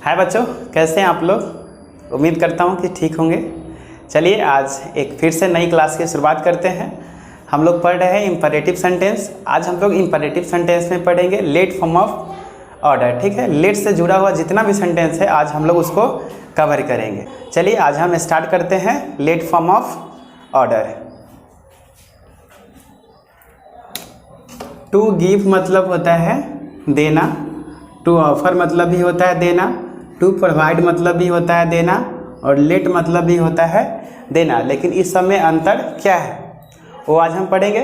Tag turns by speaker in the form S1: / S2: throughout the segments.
S1: हाय बच्चों, कैसे हैं आप लोग। उम्मीद करता हूं कि ठीक होंगे। चलिए आज एक फिर से नई क्लास की शुरुआत करते हैं। हम लोग पढ़ रहे हैं इंपरेटिव सेंटेंस। आज हम लोग इंपरेटिव सेंटेंस में पढ़ेंगे लेट फॉर्म ऑफ ऑर्डर। ठीक है, लेट से जुड़ा हुआ जितना भी सेंटेंस है आज हम लोग उसको कवर करेंगे। चलिए आज हम स्टार्ट करते हैं let form of order. To give मतलब होता है देना, टू ऑफर मतलब भी होता है देना, टू प्रोवाइड मतलब भी होता है देना और लेट मतलब भी होता है देना। लेकिन इस सब में अंतर क्या है वो आज हम पढ़ेंगे।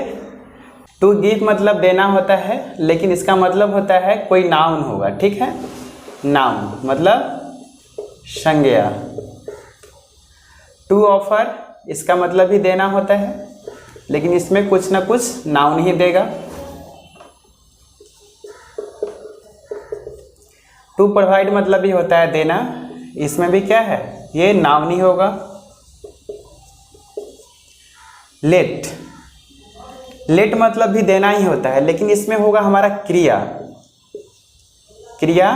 S1: टू गिव मतलब देना होता है, लेकिन इसका मतलब होता है कोई नाउन होगा। ठीक है, नाउन मतलब संज्ञा। टू ऑफर इसका मतलब भी देना होता है, लेकिन इसमें कुछ ना कुछ नाउन ही देगा। टू प्रोवाइड मतलब भी होता है देना, इसमें भी क्या है, ये नाउन ही होगा। लेट, लेट मतलब भी देना ही होता है, लेकिन इसमें होगा हमारा क्रिया। क्रिया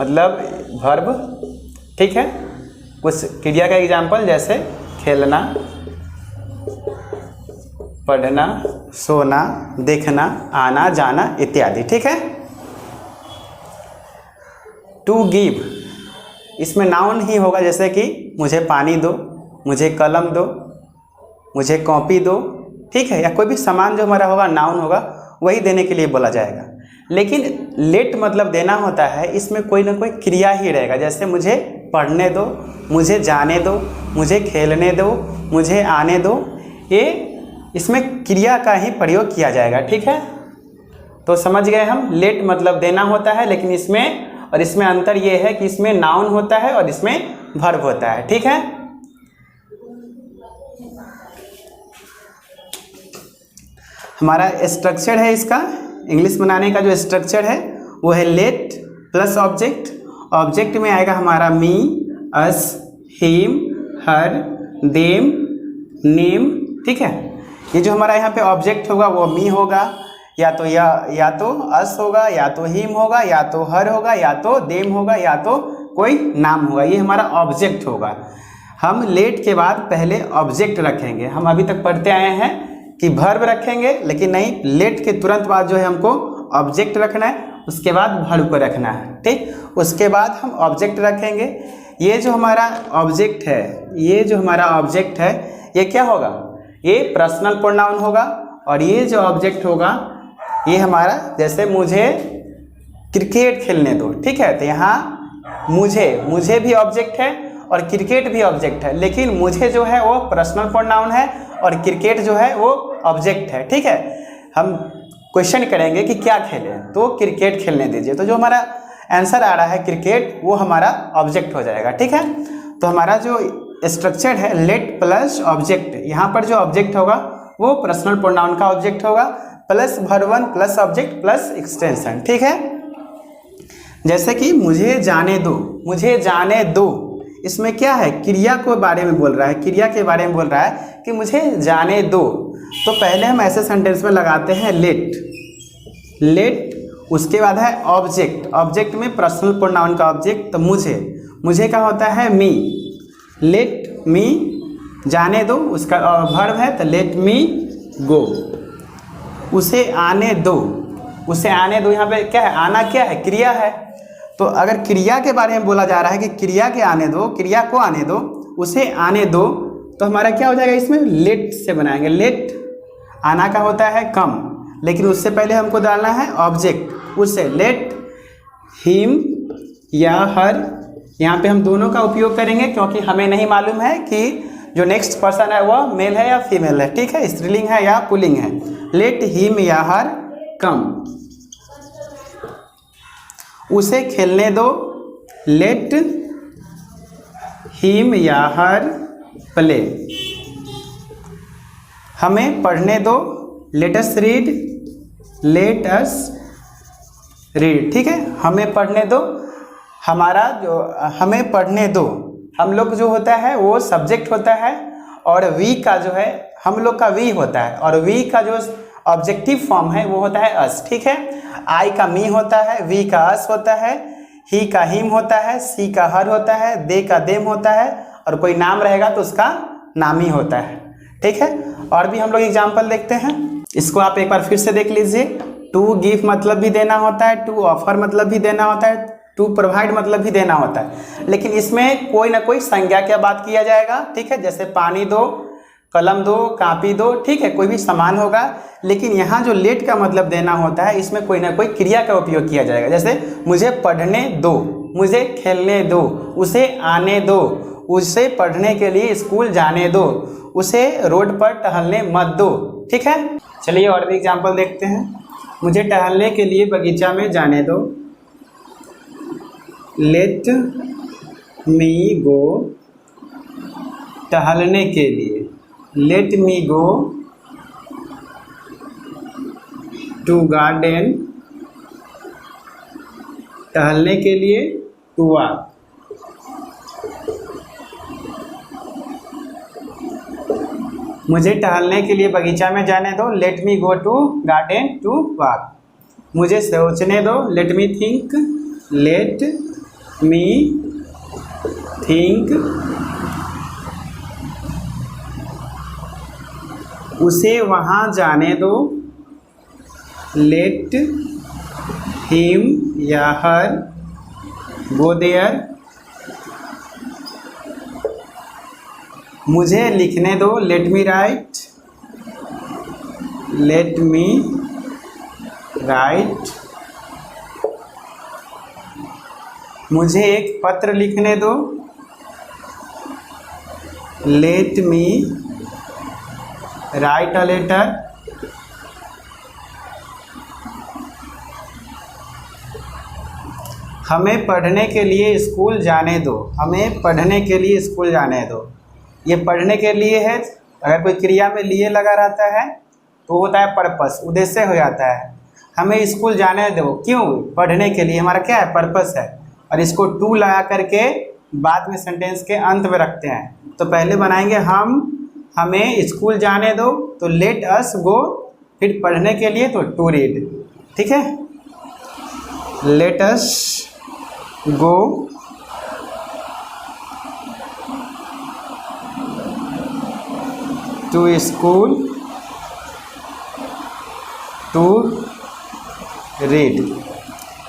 S1: मतलब वर्ब। ठीक है, कुछ क्रिया का एग्जाम्पल जैसे खेलना, पढ़ना, सोना, देखना, आना जाना इत्यादि। ठीक है। टू गिव इसमें नाउन ही होगा, जैसे कि मुझे पानी दो, मुझे कलम दो, मुझे कॉपी दो। ठीक है, या कोई भी सामान जो हमारा होगा नाउन होगा, वही देने के लिए बोला जाएगा। लेकिन लेट मतलब देना होता है, इसमें कोई ना कोई क्रिया ही रहेगा। जैसे मुझे पढ़ने दो, मुझे जाने दो, मुझे खेलने दो, मुझे आने दो, ये इसमें क्रिया का ही प्रयोग किया जाएगा। ठीक है, तो समझ गए हम। लेट मतलब देना होता है, लेकिन इसमें और इसमें अंतर ये है कि इसमें नाउन होता है और इसमें वर्ब होता है। ठीक है, हमारा स्ट्रक्चर है इसका, इंग्लिश बनाने का जो स्ट्रक्चर है वो है लेट प्लस ऑब्जेक्ट। ऑब्जेक्ट में आएगा हमारा मी, अस, हिम, हर, देम, नेम। ठीक है, ये जो हमारा यहाँ पे ऑब्जेक्ट होगा वो मी होगा, या तो अस होगा, या तो हिम होगा, या तो हर होगा, या तो देम होगा, या तो कोई नाम होगा। ये हमारा ऑब्जेक्ट होगा। हम लेट के बाद पहले ऑब्जेक्ट रखेंगे। हम अभी तक पढ़ते आए हैं कि वर्ब रखेंगे, लेकिन नहीं, लेट के तुरंत बाद जो है हमको ऑब्जेक्ट रखना है, उसके बाद वर्ब को रखना है। ठीक, उसके बाद हम ऑब्जेक्ट रखेंगे। ये जो हमारा ऑब्जेक्ट है, ये क्या होगा, ये पर्सनल प्रोनाउन होगा। और ये जो ऑब्जेक्ट होगा ये हमारा, जैसे मुझे क्रिकेट खेलने दो। ठीक है, तो यहाँ मुझे भी ऑब्जेक्ट है और क्रिकेट भी ऑब्जेक्ट है, लेकिन मुझे जो है वो पर्सनल प्रोनाउन है और क्रिकेट जो है वो ऑब्जेक्ट है। ठीक है, हम क्वेश्चन करेंगे कि क्या खेलें, तो क्रिकेट खेलने दीजिए, तो जो हमारा आंसर आ रहा है क्रिकेट, वो हमारा ऑब्जेक्ट हो जाएगा। ठीक है, तो हमारा जो स्ट्रक्चर है लेट प्लस ऑब्जेक्ट, यहाँ पर जो ऑब्जेक्ट होगा वो पर्सनल प्रोनाउन का ऑब्जेक्ट होगा, plus verb one plus object plus extension. ठीक है, जैसे कि मुझे जाने दो, इसमें क्या है, क्रिया के बारे में बोल रहा है, क्रिया के बारे में बोल रहा है कि मुझे जाने दो। तो पहले हम ऐसे सेंटेंस में लगाते हैं लेट, उसके बाद है ऑब्जेक्ट में पर्सनल प्रोनाउन का ऑब्जेक्ट, तो मुझे का होता है मी, लेट मी जाने दो, उसका वर्ब है तो लेट मी गो। उसे आने दो, यहाँ पे क्या है, आना क्या है, क्रिया है। तो अगर क्रिया के बारे में बोला जा रहा है कि क्रिया को आने दो, उसे आने दो, तो हमारा क्या हो जाएगा, इसमें लेट से बनाएंगे। लेट आना का होता है कम, लेकिन उससे पहले हमको डालना है ऑब्जेक्ट, उससे लेट हिम या हर, यहाँ पे हम दोनों का उपयोग करेंगे क्योंकि हमें नहीं मालूम है कि जो नेक्स्ट पर्सन है वह मेल है या फीमेल है। ठीक है, स्त्रीलिंग है या पुल्लिंग है। लेट हिम या हर कम, उसे खेलने दो, लेट हिम या हर प्ले, हमें पढ़ने दो, लेट अस रीड। ठीक है, हमें पढ़ने दो, हमें पढ़ने दो, हम लोग जो होता है वो सब्जेक्ट होता है, और वी का जो है हम लोग का वी होता है, और वी का जो ऑब्जेक्टिव फॉर्म है वो होता है अस। ठीक है, आई का मी होता है, वी का अस होता है, ही का हिम होता है, सी का हर होता है, दे का देम होता है, और कोई नाम रहेगा तो उसका नाम ही होता है। ठीक है, और भी हम लोग एग्जाम्पल देखते हैं। इसको आप एक बार फिर से देख लीजिए। टू गिव मतलब भी देना होता है, टू ऑफर मतलब भी देना होता है, टू प्रोवाइड मतलब भी देना होता है, लेकिन इसमें कोई ना कोई संज्ञा की बात किया जाएगा। ठीक है, जैसे पानी दो, कलम दो, कापी दो, ठीक है, कोई भी सामान होगा। लेकिन यहाँ जो लेट का मतलब देना होता है, इसमें कोई ना कोई क्रिया का उपयोग किया जाएगा। जैसे मुझे पढ़ने दो, मुझे खेलने दो, उसे आने दो, उसे पढ़ने के लिए स्कूल जाने दो, उसे रोड पर टहलने मत दो। ठीक है, चलिए और भी एग्जाम्पल देखते हैं। मुझे टहलने के लिए बगीचा में जाने दो, लेट मी गो, टहलने के लिए, let me go to garden, टहलने के लिए टू वॉक। मुझे टहलने के लिए बगीचा में जाने दो, let me go to garden to walk. मुझे सोचने दो, let me think, let me think. उसे वहाँ जाने दो, लेट हिम या हर गो देयर। मुझे लिखने दो, let me write, let me write. मुझे एक पत्र लिखने दो, let me write a letter. हमें पढ़ने के लिए स्कूल जाने दो, हमें पढ़ने के लिए स्कूल जाने दो। ये पढ़ने के लिए है, अगर कोई क्रिया में लिए लगा रहता है तो होता है पर्पस, उद्देश्य हो जाता है। हमें स्कूल जाने दो, क्यों? पढ़ने के लिए, हमारा क्या है? पर्पस है। और इसको टू लगा करके बाद में सेंटेंस के अंत में रखते हैं। तो पहले बनाएंगे हमें स्कूल जाने दो, तो लेट अस गो, फिर पढ़ने के लिए तो टू रीड। ठीक है, let us go to school to read,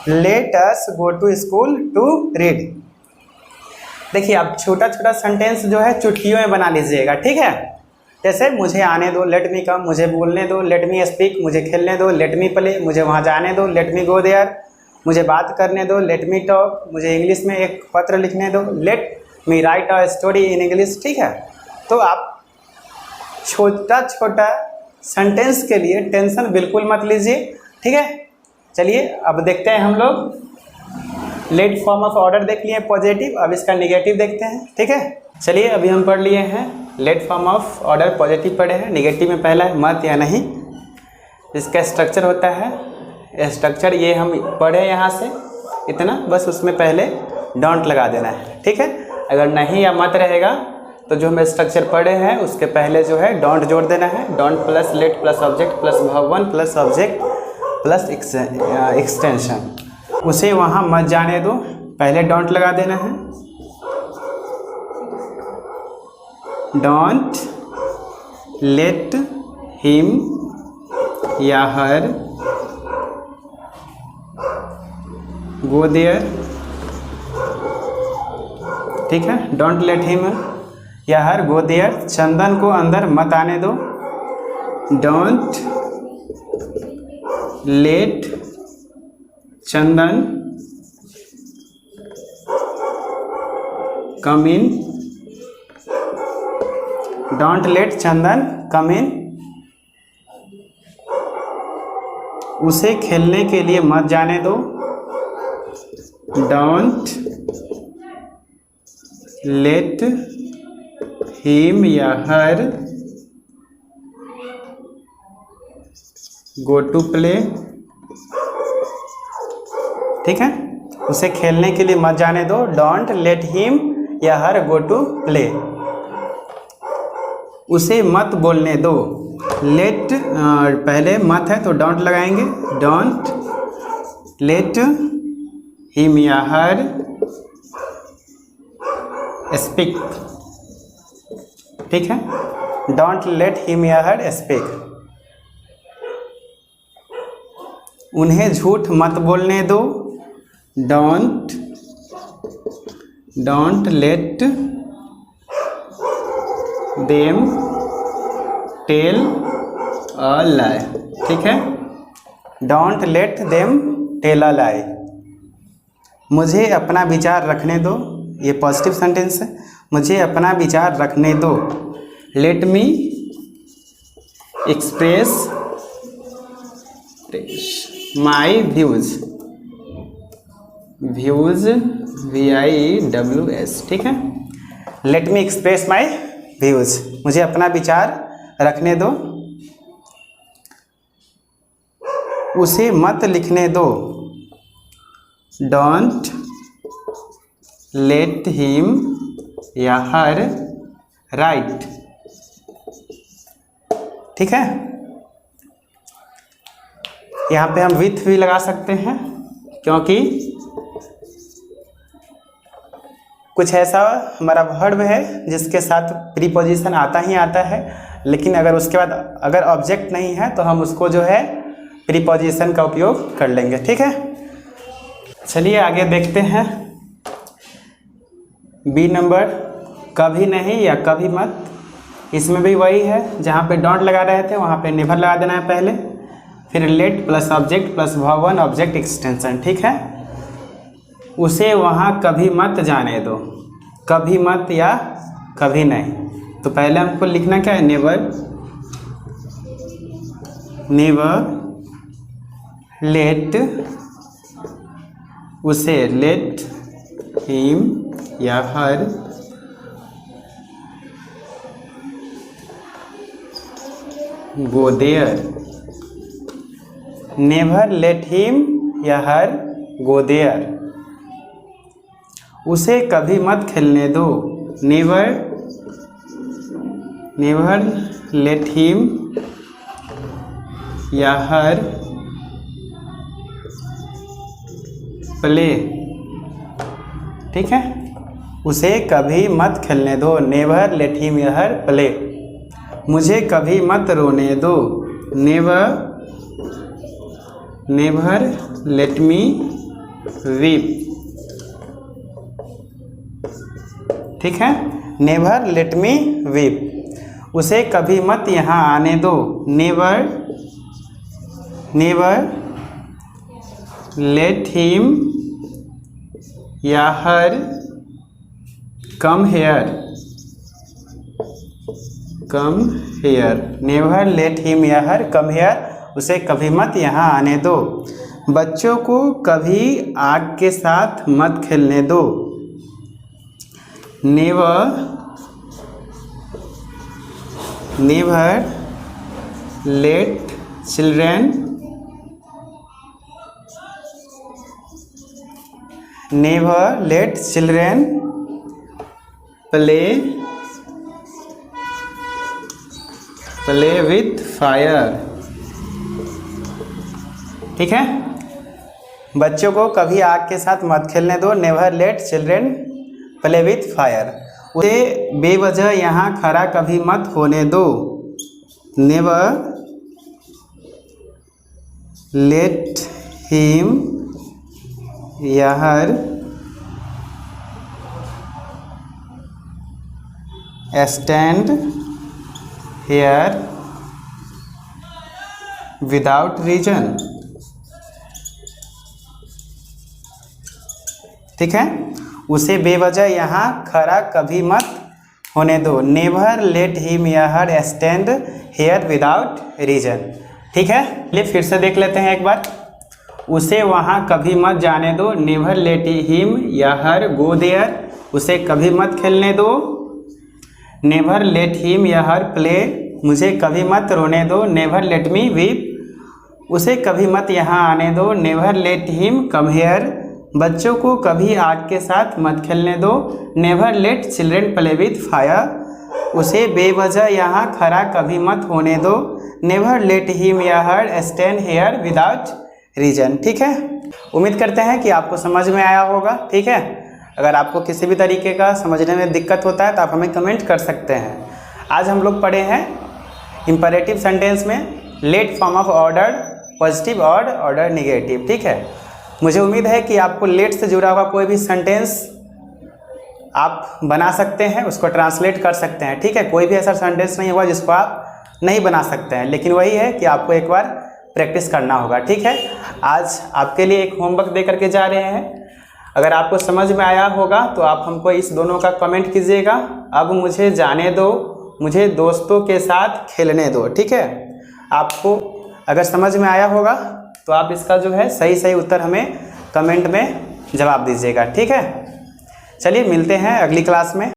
S1: let us go to school to read. देखिए, आप छोटा छोटा सेंटेंस जो है चुटकियों में बना लीजिएगा। ठीक है, जैसे मुझे आने दो, लेट मी कम, मुझे बोलने दो, लेट मी स्पीक, मुझे खेलने दो, लेट मी प्ले, मुझे वहाँ जाने दो, लेट मी गो देयर, मुझे बात करने दो, लेट मी टॉक, मुझे इंग्लिश में एक पत्र लिखने दो, let me write a story in English. ठीक है, तो आप छोटा छोटा सेंटेंस के लिए टेंशन बिल्कुल मत लीजिए। ठीक है, चलिए अब देखते हैं हम लोग। लेट फॉर्म ऑफ ऑर्डर देख लिए पॉजिटिव, अब इसका नेगेटिव देखते हैं। ठीक है, चलिए अभी हम पढ़ लिए हैं let form of order, positive पढ़े हैं। नेगेटिव में पहला है मत या नहीं। इसका स्ट्रक्चर होता है, स्ट्रक्चर ये हम पढ़े यहाँ से इतना, बस उसमें पहले डोंट लगा देना है। ठीक है, अगर नहीं या मत रहेगा तो जो हम स्ट्रक्चर पढ़े हैं उसके पहले जो है डोंट जोड़ देना है। Don't plus late plus object plus verb one plus object plus extension. उसे वहाँ मत जाने दो, पहले डोंट लगा देना है। डोंट लेट हिम या हर गो देयर। ठीक है, डोंट लेट हिम या हर गो देयर। चंदन को अंदर मत आने दो, don't let Chandan come in, don't let Chandan come in. उसे खेलने के लिए मत जाने दो, डोंट लेट हिम या हर गो टू प्ले। ठीक है, उसे खेलने के लिए मत जाने दो, डोंट लेट हिम या हर गो टू प्ले। उसे मत बोलने दो, लेट पहले मत है तो डोंट लगाएंगे, डोंट लेट हिम या हर स्पीक, ठीक है। डोंट लेट हिम या हर स्पीक, उन्हें झूठ मत बोलने दो। Don't let them tell a lie, ठीक है। Don't let them tell a lie, मुझे अपना विचार रखने दो, ये पॉजिटिव सेंटेंस है। मुझे अपना विचार रखने दो। Let me express my views, VIWS, ठीक है। Let me express my views, मुझे अपना विचार रखने दो। उसे मत लिखने दो। डोंट लेट हिम या हर राइट, ठीक है। यहाँ पे हम विथ भी लगा सकते हैं, क्योंकि कुछ ऐसा हमारा वर्ब है जिसके साथ प्रीपोजिशन आता ही आता है, लेकिन अगर उसके बाद अगर ऑब्जेक्ट नहीं है तो हम उसको जो है प्रीपोजिशन का उपयोग कर लेंगे, ठीक है। चलिए आगे देखते हैं। बी नंबर, कभी नहीं या कभी मत। इसमें भी वही है, जहाँ पे डोंट लगा रहे थे वहाँ पे नेवर लगा देना है पहले, फिर late plus object plus verb object extension, ठीक है। उसे वहाँ कभी मत जाने दो। कभी मत या कभी नहीं, तो पहले हमको लिखना क्या है, नेवर लेट, उसे लेट हिम या her go there. Never let him या हर गो देयर, उसे कभी मत खेलने दो। नेवर लेट हिम या हर प्ले, ठीक है। उसे कभी मत खेलने दो। नेवर लेट हिम या हर प्ले, मुझे कभी मत रोने दो। नेवर लेट मी वीप, ठीक है। नेवर लेट मी वीप, उसे कभी मत यहाँ आने दो। नेवर लेट हिम या her come here, never let him या हर कम हेयर, उसे कभी मत यहाँ आने दो। बच्चों को कभी आग के साथ मत खेलने दो। Never let children play with fire, ठीक है। बच्चों को कभी आग के साथ मत खेलने दो। Never let children play with fire, उसे बेवजह यहाँ खड़ा कभी मत होने दो। नेवर लेट हिम या हर स्टैंड हेयर विदाउट रीजन, ठीक है। उसे बेवजह यहाँ खड़ा कभी मत होने दो। नेवर लेट हिम या हर स्टैंड हेयर विदाउट रीजन, ठीक है। चलिए फिर से देख लेते हैं एक बार। उसे वहाँ कभी मत जाने दो। नेवर लेट हिम या हर गो देयर, उसे कभी मत खेलने दो। नेवर लेट हिम या हर प्ले, मुझे कभी मत रोने दो। नेवर लेट मी वीप, उसे कभी मत यहाँ आने दो। Never let him come here, बच्चों को कभी आग के साथ मत खेलने दो। Never let children play with fire, उसे बेवजह यहाँ खड़ा कभी मत होने दो। नेवर लेट हिम या हर स्टैंड हेयर विदाउट रीजन, ठीक है। उम्मीद करते हैं कि आपको समझ में आया होगा। ठीक है, अगर आपको किसी भी तरीके का समझने में दिक्कत होता है तो आप हमें कमेंट कर सकते हैं। आज हम लोग पढ़े हैं इंपरेटिव सेंटेंस में let form of order positive और ऑर्डर निगेटिव। ठीक है, मुझे उम्मीद है कि आपको लेट से जुड़ा हुआ कोई भी सेंटेंस आप बना सकते हैं, उसको ट्रांसलेट कर सकते हैं। ठीक है, कोई भी ऐसा सेंटेंस नहीं होगा जिसको आप नहीं बना सकते हैं, लेकिन वही है कि आपको एक बार प्रैक्टिस करना होगा। ठीक है, आज आपके लिए एक होमवर्क दे करके जा रहे हैं। अगर आपको समझ में आया होगा तो आप हमको इस दोनों का कमेंट कीजिएगा, अब मुझे जाने दो, मुझे दोस्तों के साथ खेलने दो। ठीक है, आपको अगर समझ में आया होगा तो आप इसका जो है सही सही उत्तर हमें कमेंट में जवाब दीजिएगा। ठीक है, चलिए मिलते हैं अगली क्लास में।